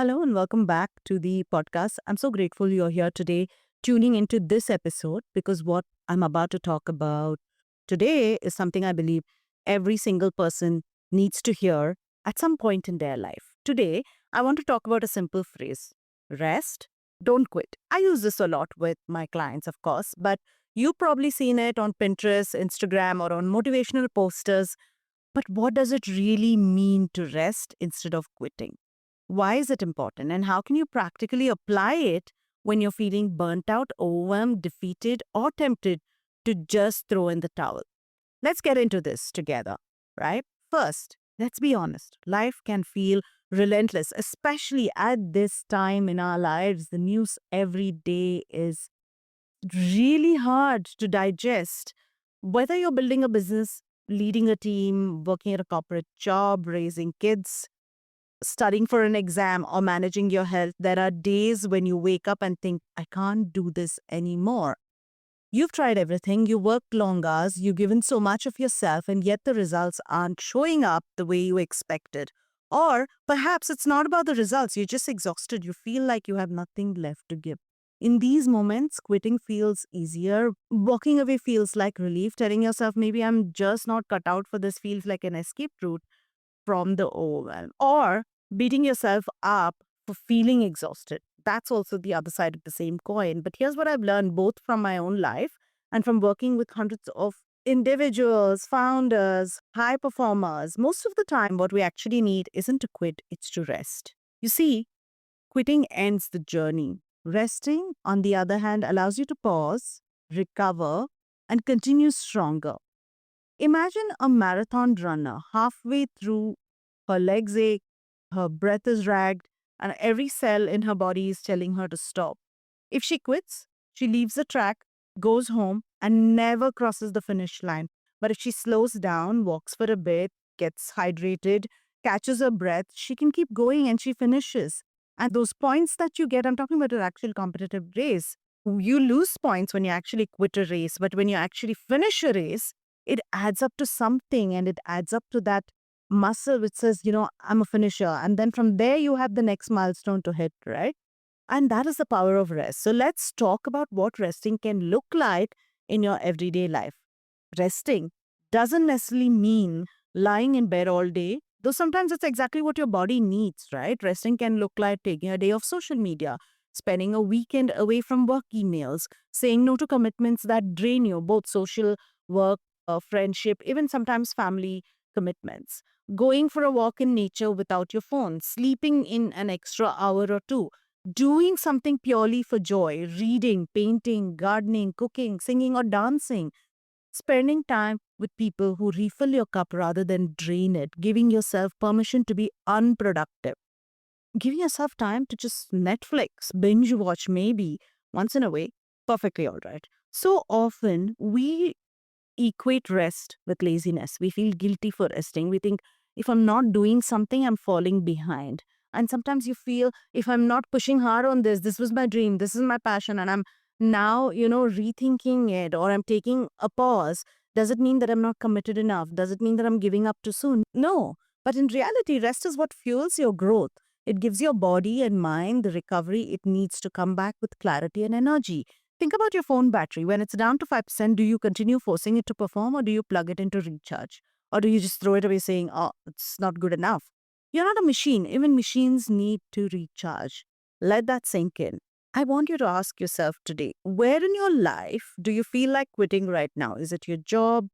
Hello and welcome back to the podcast. I'm so grateful you're here today, tuning into this episode because what I'm about to talk about today is something I believe every single person needs to hear at some point in their life. Today, I want to talk about a simple phrase: rest, don't quit. I use this a lot with my clients, of course, but you've probably seen it on Pinterest, Instagram, or on motivational posters. But what does it really mean to rest instead of quitting? Why is it important? And how can you practically apply it when you're feeling burnt out, overwhelmed, defeated, or tempted to just throw in the towel? Let's get into this together, right? First, let's be honest. Life can feel relentless, especially at this time in our lives. The news every day is really hard to digest. Whether you're building a business, leading a team, working at a corporate job, raising kids, studying for an exam, or managing your health, there are days when you wake up and think, I can't do this anymore. You've tried everything, you worked long hours, you've given so much of yourself, and yet the results aren't showing up the way you expected. Or perhaps it's not about the results, you're just exhausted, you feel like you have nothing left to give. In these moments, quitting feels easier. Walking away feels like relief. Telling yourself, maybe I'm just not cut out for this, feels like an escape route from the overwhelm, or beating yourself up for feeling exhausted. That's also the other side of the same coin. But here's what I've learned both from my own life and from working with hundreds of individuals, founders, high performers. Most of the time, what we actually need isn't to quit, it's to rest. You see, quitting ends the journey. Resting, on the other hand, allows you to pause, recover, and continue stronger. Imagine a marathon runner halfway through, her legs ache, her breath is ragged, and every cell in her body is telling her to stop. If she quits, she leaves the track, goes home, and never crosses the finish line. But if she slows down, walks for a bit, gets hydrated, catches her breath, she can keep going and she finishes. And those points that you get, I'm talking about an actual competitive race. You lose points when you actually quit a race, but when you actually finish a race, it adds up to something and it adds up to that muscle which says, I'm a finisher. And then from there, you have the next milestone to hit, right? And that is the power of rest. So let's talk about what resting can look like in your everyday life. Resting doesn't necessarily mean lying in bed all day, though sometimes it's exactly what your body needs, right? Resting can look like taking a day off social media, spending a weekend away from work emails, saying no to commitments that drain you, both social, work, friendship, even sometimes family commitments. Going for a walk in nature without your phone, sleeping in an extra hour or two, doing something purely for joy, reading, painting, gardening, cooking, singing, or dancing, spending time with people who refill your cup rather than drain it, giving yourself permission to be unproductive, giving yourself time to just Netflix, binge watch maybe once in a way, perfectly all right. So often we equate rest with laziness. We feel guilty for resting. We think if I'm not doing something, I'm falling behind. And sometimes you feel if I'm not pushing hard on this was my dream, this is my passion, and I'm now, rethinking it or I'm taking a pause. Does it mean that I'm not committed enough? Does it mean that I'm giving up too soon? No. But in reality, rest is what fuels your growth. It gives your body and mind the recovery it needs to come back with clarity and energy. Think about your phone battery. When it's down to 5%, do you continue forcing it to perform or do you plug it into recharge? Or do you just throw it away saying, oh, it's not good enough? You're not a machine. Even machines need to recharge. Let that sink in. I want you to ask yourself today, where in your life do you feel like quitting right now? Is it your job?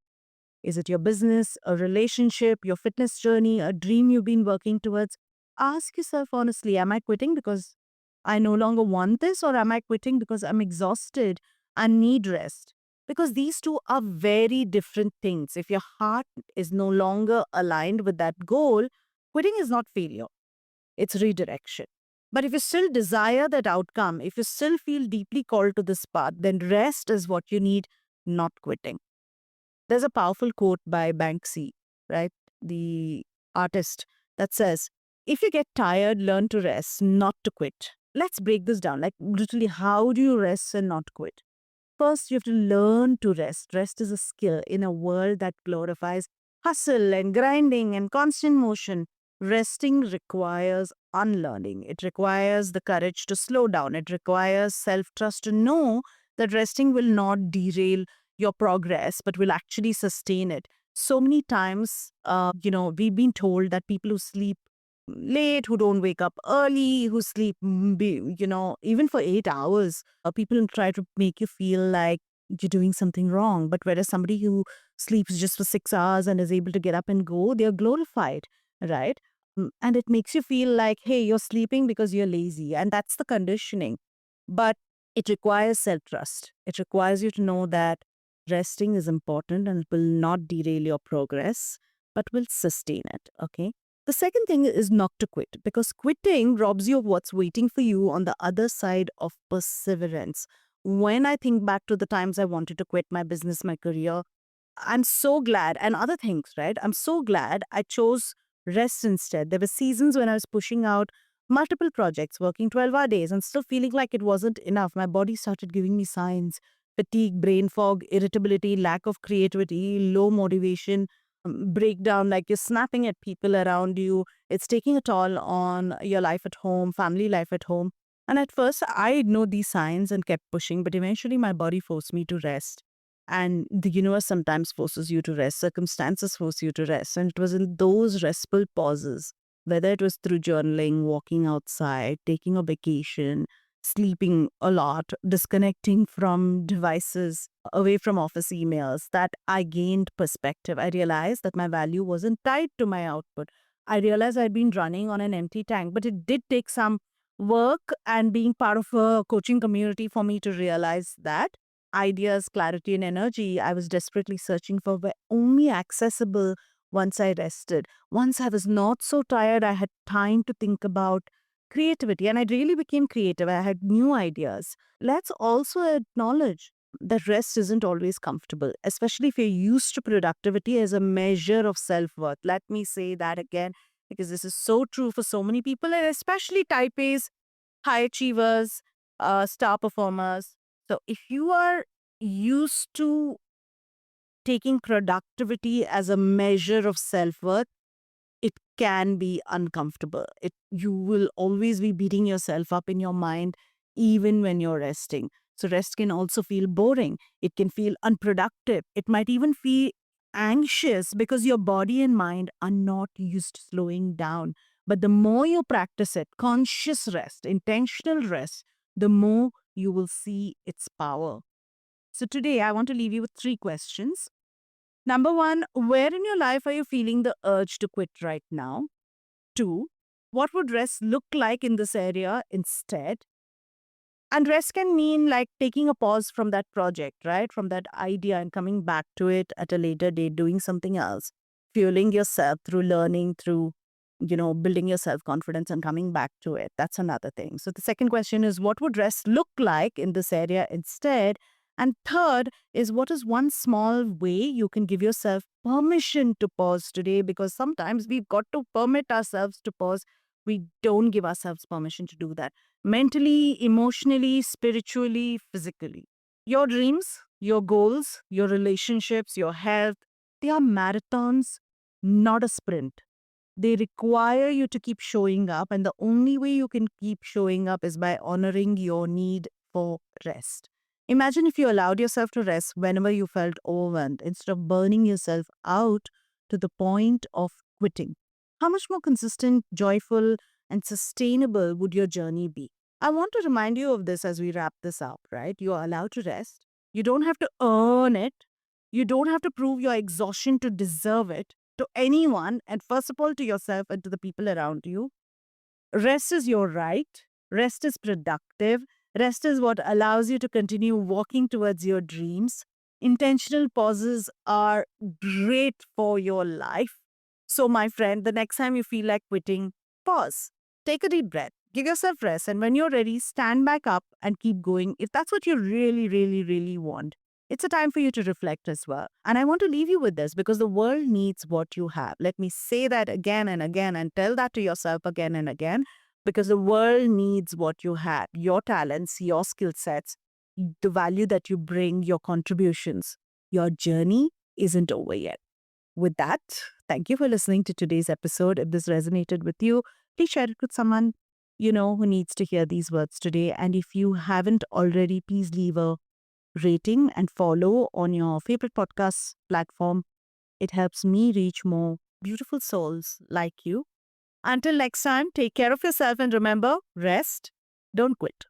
Is it your business, a relationship, your fitness journey, a dream you've been working towards? Ask yourself honestly, am I quitting because I no longer want this, or am I quitting because I'm exhausted and need rest? Because these two are very different things. If your heart is no longer aligned with that goal, quitting is not failure, it's redirection. But if you still desire that outcome, if you still feel deeply called to this path, then rest is what you need, not quitting. There's a powerful quote by Banksy, right? The artist that says, if you get tired, learn to rest, not to quit. Let's break this down. Like, literally, how do you rest and not quit? First, you have to learn to rest. Rest is a skill in a world that glorifies hustle and grinding and constant motion. resting requires unlearning. It requires the courage to slow down. It requires self trust to know that resting will not derail your progress, but will actually sustain it. So many times, we've been told that people who sleep late, who don't wake up early, who sleep, even for 8 hours, people try to make you feel like you're doing something wrong. But whereas somebody who sleeps just for 6 hours and is able to get up and go, they're glorified, right? And it makes you feel like, hey, you're sleeping because you're lazy. And that's the conditioning. But it requires self trust. It requires you to know that resting is important and it will not derail your progress, but will sustain it. Okay. The second thing is not to quit, because quitting robs you of what's waiting for you on the other side of perseverance. When I think back to the times I wanted to quit my business, my career, I'm so glad, and other things, right? I'm so glad I chose rest instead. There were seasons when I was pushing out multiple projects, working 12-hour days, and still feeling like it wasn't enough. My body started giving me signs: fatigue, brain fog, irritability, lack of creativity, low motivation, breakdown, like you're snapping at people around you. It's taking a toll on your life at home, family life at home. And at first, I ignored these signs and kept pushing, but eventually my body forced me to rest. And the universe sometimes forces you to rest, circumstances force you to rest. And it was in those restful pauses, whether it was through journaling, walking outside, taking a vacation, sleeping a lot, disconnecting from devices, away from office emails, that I gained perspective. I realized that my value wasn't tied to my output. I realized I'd been running on an empty tank, but it did take some work and being part of a coaching community for me to realize that ideas, clarity, and energy I was desperately searching for were only accessible once I rested. Once I was not so tired, I had time to think about creativity, and I really became creative. I had new ideas. Let's also acknowledge that rest isn't always comfortable, especially if you're used to productivity as a measure of self worth. Let me say that again, because this is so true for so many people, and especially type A's, high achievers, star performers. So if you are used to taking productivity as a measure of self worth, it can be uncomfortable. You will always be beating yourself up in your mind, even when you're resting. So rest can also feel boring. It can feel unproductive. It might even feel anxious because your body and mind are not used to slowing down. But the more you practice it, conscious rest, intentional rest, the more you will see its power. So today I want to leave you with three questions. Number one, where in your life are you feeling the urge to quit right now? Two, what would rest look like in this area instead? And rest can mean like taking a pause from that project, right? From that idea and coming back to it at a later date, doing something else, fueling yourself through learning, through, building your self confidence and coming back to it. That's another thing. So the second question is, what would rest look like in this area instead? And third is, what is one small way you can give yourself permission to pause today? Because sometimes we've got to permit ourselves to pause. We don't give ourselves permission to do that mentally, emotionally, spiritually, physically. Your dreams, your goals, your relationships, your health, they are marathons, not a sprint. They require you to keep showing up, and the only way you can keep showing up is by honoring your need for rest. Imagine if you allowed yourself to rest whenever you felt overwhelmed instead of burning yourself out to the point of quitting. How much more consistent, joyful, and sustainable would your journey be? I want to remind you of this as we wrap this up, right? You are allowed to rest. You don't have to earn it. You don't have to prove your exhaustion to deserve it to anyone, and first of all, to yourself and to the people around you. Rest is your right. Rest is productive. Rest is what allows you to continue walking towards your dreams. Intentional pauses are great for your life. So, my friend, the next time you feel like quitting, pause. Take a deep breath. Give yourself rest. And when you're ready, stand back up and keep going if that's what you really, really, really want. It's a time for you to reflect as well. And I want to leave you with this because the world needs what you have. Let me say that again and again and tell that to yourself again and again because the world needs what you have, your talents, your skill sets, the value that you bring, your contributions. Your journey isn't over yet. with that, thank you for listening to today's episode. If this resonated with you, please share it with someone you know who needs to hear these words today. And if you haven't already, please leave a rating and follow on your favorite podcast platform. It helps me reach more beautiful souls like you. Until next time, take care of yourself and remember, rest, don't quit.